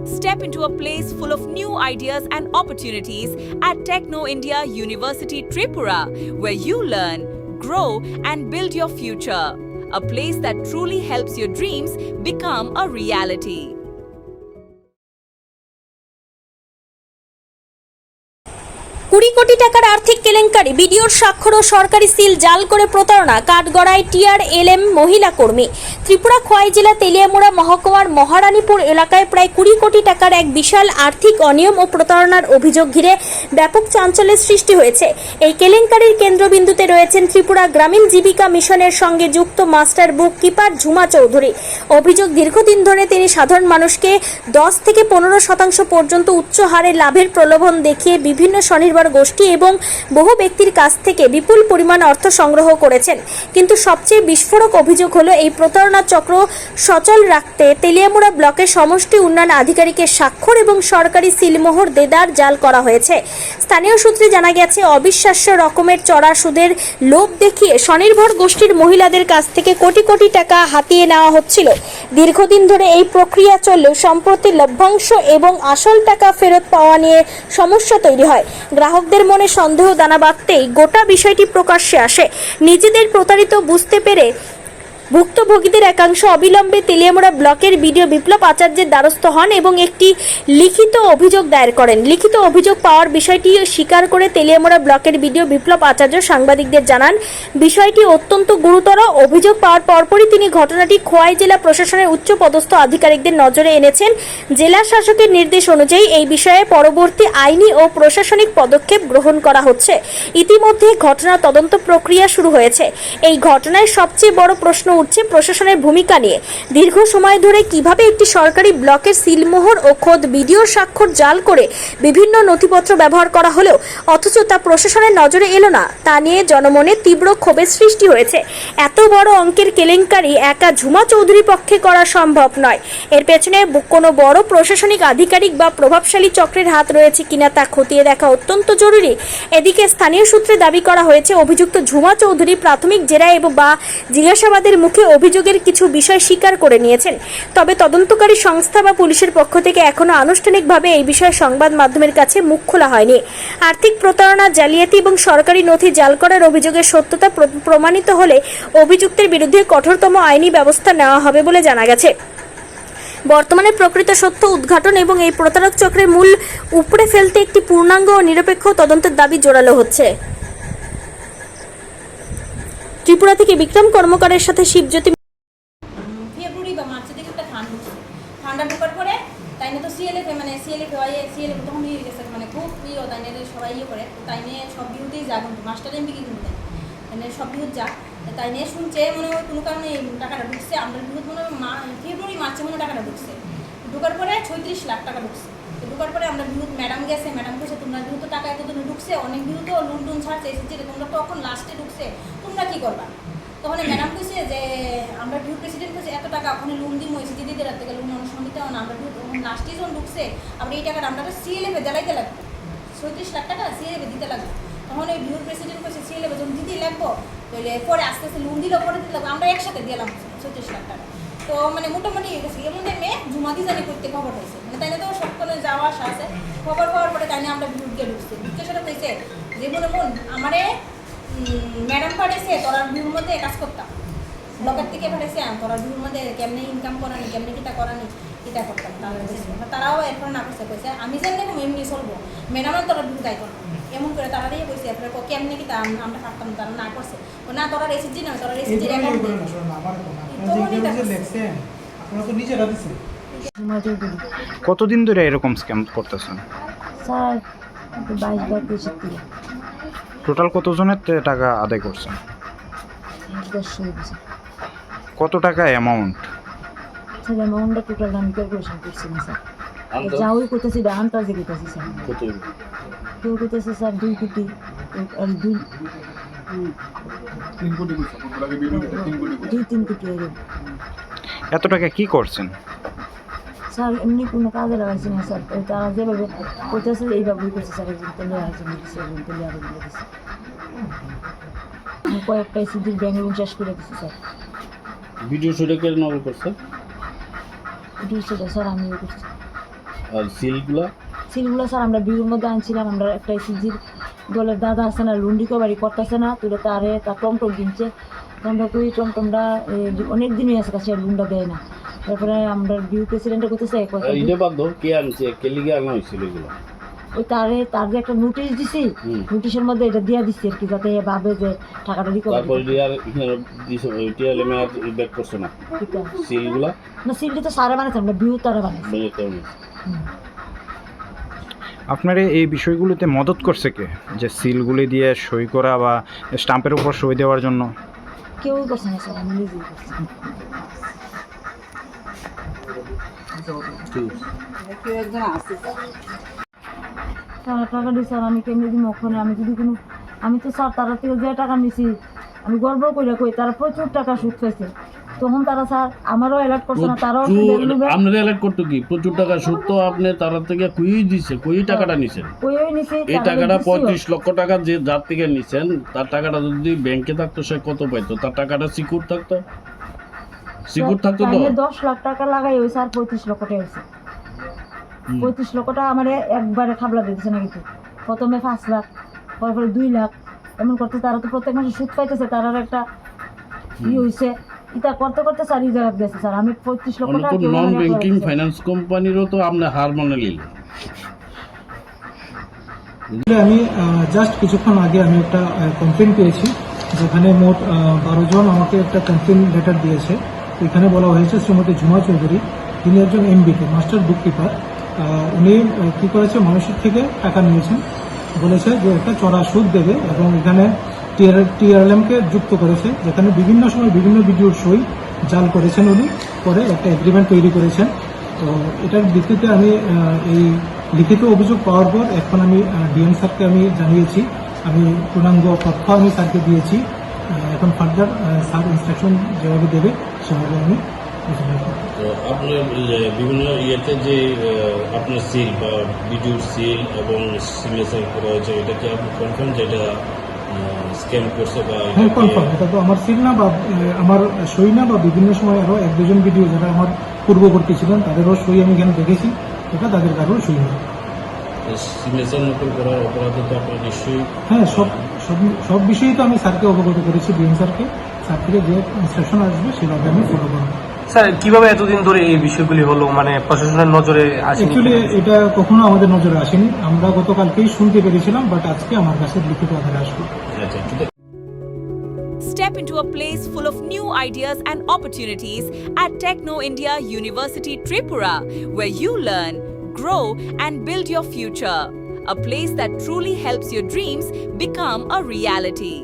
Step into a place full of new ideas and opportunities at Techno India University Tripura, where you learn, grow, and build your future. A place that truly helps your dreams become a reality. কুড়ি কোটি টাকার আর্থিক কেলেঙ্কারি, বিডিওর স্বাক্ষর ও সরকারি seal জাল করে প্রতারণা, কাঠগড়ায় TRLM মহিলা কর্মী। ত্রিপুরা খোয়াই জেলা তেলিয়ামুড়া মহকুমার মহারানীপুর এলাকায় প্রায় 20 কোটি টাকার এক বিশাল আর্থিক অনিয়ম ও প্রতারণার অভিযোগ ঘিরে ব্যাপক চাঞ্চল্যের সৃষ্টি হয়েছে। এই কেলেঙ্কারির কেন্দ্রবিন্দুতে রয়েছেন ত্রিপুরা গ্রামীণ জীবিকা মিশনের সঙ্গে যুক্ত মাস্টার বুক কিপার ঝুমা চৌধুরী। অভিযোগ, দীর্ঘদিন ধরে তিনি সাধারণ মানুষকে 10 থেকে 15% পর্যন্ত উচ্চ হারে লাভের প্রলোভন দেখিয়ে বিভিন্ন স্বনির্ভর গোষ্ঠী এবং বহু ব্যক্তির কাছ থেকে বিপুল পরিমাণ অর্থ সংগ্রহ করেছেন। কিন্তু সবচেয়ে বিস্ফোরক অভিযোগ হলো, এই প্রতারণা চক্র সচল রাখতে তেলিয়ামুড়া ব্লকের সমষ্টি উন্নয়ন আধিকারিকের স্বাক্ষর এবং সরকারি সিলমোহর দেদার জাল করা হয়েছে। স্থানীয় সূত্রে জানা গেছে, অবিশ্বাস্য রকমের চড়া সুদের লোভ দেখিয়ে স্বনির্ভর গোষ্ঠীর মহিলাদের কাছ থেকে কোটি কোটি টাকা হাতিয়ে নেওয়া হচ্ছিল। দীর্ঘদিন ধরে এই প্রক্রিয়া চললেও সম্প্রতি লভ্যাংশ এবং আসল টাকা ফেরত পাওয়া নিয়ে সমস্যা তৈরি হয়। গ্রাহকদের মনে সন্দেহ দানা বাঁধতেই গোটা বিষয়টি প্রকাশ্যে আসে। নিজেদের প্রতারিত বুঝতে পেরে ভুক্তভোগীদের একাংশ অবিলম্বে তেলিয়ামুড়া ব্লকের বিডিও বিপ্লব আচার্যের দ্বারস্থ হন এবং একটি লিখিত অভিযোগ দায়ের করেন। লিখিত অভিযোগ পাওয়ার বিষয়টি স্বীকার করে তেলিয়ামুড়া ব্লকের বিডিও বিপ্লব আচার্য সাংবাদিকদের জানান, বিষয়টি অত্যন্ত গুরুতর। অভিযোগ পাওয়ার পরপরই তিনি ঘটনাটি খোয়াই জেলা প্রশাসনের উচ্চপদস্থ আধিকারিকদের নজরে এনেছেন। জেলা শাসকের নির্দেশ অনুযায়ী এই বিষয়ে পরবর্তী আইনি ও প্রশাসনিক পদক্ষেপ গ্রহণ করা হচ্ছে। ইতিমধ্যে ঘটনা তদন্ত প্রক্রিয়া শুরু হয়েছে। এই ঘটনায় সবচেয়ে বড় প্রশ্ন উঠছে প্রশাসনের ভূমিকা নিয়ে। দীর্ঘ সময় ধরে কিভাবে একটি সরকারি ব্লকের সিলমোহর ও খোদ বিডিওর স্বাক্ষর জাল করে বিভিন্ন নথিপত্র ব্যবহার করা হলেও অথচ তা প্রশাসনের নজরে এলো না, তা নিয়ে জনমনে তীব্র ক্ষোভের সৃষ্টি হয়েছে। এত বড় অঙ্কের কেলেঙ্কারি একা ঝুমা চৌধুরীর পক্ষে করা সম্ভব নয়। এর পেছনে কোনো বড় প্রশাসনিক আধিকারিক বা প্রভাবশালী চক্রের হাত রয়েছে কিনা তা খতিয়ে দেখা অত্যন্ত জরুরি। এদিকে স্থানীয় সূত্রে দাবি করা হয়েছে, অভিযুক্ত ঝুমা চৌধুরী প্রাথমিক জেরায় বা জিজ্ঞাসাবাদের মুখে অভিযোগের কিছু বিষয় স্বীকার করে নিয়েছেন। তবে তদন্তকারী সংস্থা বা পুলিশের পক্ষ থেকে এখনো আনুষ্ঠানিকভাবে এই বিষয়ে সংবাদ মাধ্যমের কাছে মুখ খোলা হয়নি। আর্থিক প্রতারণা, জালিয়াতি এবং সরকারি নথি জাল করার অভিযোগের সত্যতা প্রমাণিত হলে অভিযুক্তের বিরুদ্ধে কঠোরতম আইনি ব্যবস্থা নেওয়া হবে বলে জানা গেছে। বর্তমানে প্রকৃত সত্য উদ্ঘাটন এবং এই প্রতারক চক্রের মূল উপড়ে ফেলতে একটি পূর্ণাঙ্গ ও নিরপেক্ষ তদন্তের দাবি জোরালো হচ্ছে। ত্রিপুরা থেকে বিক্রম কর্মকারের সাথে শিবজ্যোতি। ফেব্রুয়ারি বা মার্চের দিকে একটা ঠান্ডা ঢোকার পরে তাই না তো সিএলএফ তখন ইয়ে গেছে, মানে খুব প্রিয় তাই না সবাই ইয়ে করে, তাই নিয়ে সব বিহুতেই যা কিন্তু মাস্টার এমপি কিন্তু দেয় মানে সব বিহুত যা, তাই নিয়ে শুনছে মনে হয় কোনো কারণে টাকাটা ঢুকছে। আমরা বিহুত মনে হয় ফেব্রুয়ারি মার্চে মনে টাকাটা ঢুকছে। ঢোকার পরে 36 লাখ টাকা ঢুকছে। ঢোকার পরে আমরা বিহুত ম্যাডাম গেছে, ম্যাডাম বলছে তোমরা বিহুত টাকা এতদিন ঢুকছে, অনেক বিহুত লুন টুন ছাড়ছে এসেছে, তোমরা তখন লাস্টে ঢুকছে, তোমরা কী করবা? তখন ম্যাডাম কইছে যে আমরা বিহুত প্রেসিডেন্ট কইছে এত টাকা ওখানে লোন দিই হয়েছে দিদিদের হাত থেকে লোন অনুসন্ধিত হন, আমরা বিহুত লাস্টে যখন ঢুকছে আবার এই টাকাটা আমরা সিএলএফে জ্বালাইতে লাগবে, 36 লাখ টাকা সিএলএফে দিতে লাগবে। তখন ওই বিহুর প্রেসিডেন্ট কইছে সিএলএফে যখন দিতেই লাগবো তাহলে পরে আস্তে আস্তে লোন দিলেও পরে দিতে লাগবে, আমরা একসাথে দিলাম 36 লাখ টাকা। তো মানে মোটামুটি এমন মেয়ে ঝুমাদি জানি করতে খবর হয়েছে, মানে তাই না তো সবখানে যাওয়া আসা আছে। খবর পাওয়ার পরে তাই না আমরা বিহুকে ঢুকছি। বিহুকে সেটা হয়েছে যে মনে মন আমারে ম্যাডাম পাঠাইছে তোরা বিহুর মধ্যে কাজ করতাম, ব্লকের থেকে পাঠাইছে তোরা বিহুর মধ্যে কেমনি ইনকাম করানি, কেমনি কিটা করানি, এটা করতাম। তারাও এরপর না করছে, কইছে আমি জানি এমনি চলবো, ম্যাডামের তোরা বিহু তাই করবো এমন করে তারা দিয়ে কইছে। এরপরে কেমনি কি আমরা পারতাম, তারা না করছে না তোরা রেসিজি না, তোরা রেসিজির কতদিন ধরে এরকম স্ক্যাম করতেছেন? স্যার 22 বা 25 টোটাল কতজনের টাকা আদায় করছেন? 10 কত টাকা অ্যামাউন্ট? স্যার অ্যামাউন্টটা টোটাল আমি ক্যালকুলেশন করছি না স্যার, যা ওই করতেছি আন্দাজে করতেছি স্যার। কেউ করতেছে স্যার 2 কোটি আর 3 কোটি এত টাকা কি করছেন স্যার? এমনি কোনো কাজে লাগাইছি না স্যার, তারা যেভাবে করতেছে এইভাবেই করছে স্যার। একজন তেলে একজন দিচ্ছে, একজন তেলে আরেকজন দিচ্ছে। কয়েকটা সিদ্ধির ব্যাংক লোন শেষ করে দিচ্ছি স্যার। ভিডিও শুটে কে নকল করছে? ভিডিও শুটে স্যার আমিও করছি। আর সিলগুলা সিলগুলো স্যার আমরা বিউর মধ্যে আনছিলাম, আমরা একটা এসএসজির দলের দাদা আছে না, লুন্ডিকো বাড়ি করতেছে না, তুলে তারে তার টমটম কিনছে, আমরা কই টমটমটা অনেক দিনই আছে কাছে লুন্ডা দেয় না। তারপরে আমরা বিউ প্রেসিডেন্টে করতেছে এটা বাদ দাও, কে আনছে, কে লিগে আনা হয়েছিল এগুলো? ওই তার যে একটা নোটিশ দিছি, নোটিশের মধ্যে এটা দিয়া দিচ্ছি আর কি, যাতে ভাবে যে টাকাটা রিকভারি। তারপরে ডিআর টিআরএম এর ব্যাক করছে না সিলগুলা? না, সিলটি তো সারে বানাইছে, আমরা বিউ তারা বানাইছি। আপনার এই বিষয়গুলোতে মদত করছে কে, যে সিলগুলি দিয়ে সই করা বা স্টাম্পের উপর সই দেওয়ার জন্য? কেউই করছে না স্যার, আমি নিজেই করছি। টাকা দিই স্যার, আমি কেমনি দিই ওখানে, আমি যদি কোনো, আমি তো স্যার তারা থেকে যে টাকা নিছি আমি গর্ব করে কই, তারা প্রচুর টাকা সুদ পেয়েছে, তখন তারা স্যার আমারও অ্যালার্ট করছে না, তারাও আপনাদের অ্যালার্ট করতে কি প্রচুর টাকা সুদ? তো আপনি তারা থেকে কই দিছে, কই টাকাটা নিছেন? ওই নিছি এই টাকাটা 35 লক্ষ টাকা যে যার থেকে নিছেন, তার টাকাটা যদি ব্যাংকে থাকতো সে কত পাইতো? তার টাকাটা সিকিউর থাকতো, সিকিউর থাকতো তো। 10 লাখ টাকা লাগাই ওই স্যার 35 লক্ষ টাকা হয়েছে। 35 লক্ষ টাকা আমার একবারে খাবলা দিতেছে না, কিন্তু প্রথমে 5 লাখ, পরে 2 লাখ এমন করতে, তারা তো প্রত্যেক মাসে সুদ পাইতেছে, তার একটা ই হয়েছে, এটা করতে করতে স্যার এই জায়গা দিয়েছে স্যার। আমি 35 লক্ষ টাকা নন ব্যাংকিং ফাইন্যান্স কোম্পানিরও তো আপনি হার মানে নিলেন। আমি জাস্ট কিছুক্ষণ আগে আমি একটা কমপ্লেন পেয়েছি, যেখানে মোট 12 জন আমাকে একটা কমপ্লেন লেটার দিয়েছে। এখানে বলা হয়েছে শ্রীমতী ঝুমা চৌধুরী, তিনি একজন এমবিকে মাস্টার বুককিপার, উনি কী করেছে, মানুষের থেকে টাকা নিয়েছেন, বলেছে যে একটা চড়া সুদ দেবে, এবং এখানে টিআরএলএমকে যুক্ত করেছে, যেখানে বিভিন্ন সময় বিভিন্ন ভিডিওর সই জাল করেছেন উনি, পরে একটা এগ্রিমেন্ট তৈরি করেছেন। তো এটার ভিত্তিতে আমি এই লিখিত অভিযোগ পাওয়ার পর এখন আমি ডিএম স্যারকে আমি জানিয়েছি, আমি পূর্ণাঙ্গ তথ্য আমি স্যারকে দিয়েছি, এখন ফার্দার স্যার ইনস্ট্রাকশন যেভাবে দেবে সেভাবে আমি তো আপনার বিভিন্ন ইয়েতে যে আপনার সিল বা ভিডিওর সিল এবং সিগনেচার করা হয়েছে, এটা কি আপনি কনফার্ম যেটা স্ক্যাম করছে? বা হ্যাঁ কনফার্ম, এটা তো আমার সিল না বা আমার সই না, বা বিভিন্ন সময় আরও 1-2 জন ভিডিও যারা আমার পূর্ববর্তী ছিলেন তাদেরও সই আমি এখানে দেখেছি, এটা তাদের কারোর সই না। সিগনেচার নকল করার অপরাধে তো আপনার নিশ্চয়ই। হ্যাঁ, সব বিষয়েই তো আমি স্যারকে অবগত করেছি, ডিএম স্যারকে, স্যার থেকে যে ইনস্ট্রাকশন আসবে সেভাবে আমি ফলো করবো। স্যার কিভাবে এতদিন ধরে এই বিষয়গুলি হলো, মানে প্রশাসনের নজরে আসেনি? অ্যাকচুয়ালি এটা কখনো আমাদের নজরে আসেনি, আমরা গতকালকেই শুনতে পেরেছিলাম, বাট আজকে আমার কাছে লিখিত আকারে আসবে। Step into a place full of new ideas and opportunities at Techno India University Tripura, where you learn, grow, and build your future. A place that truly helps your dreams become a reality.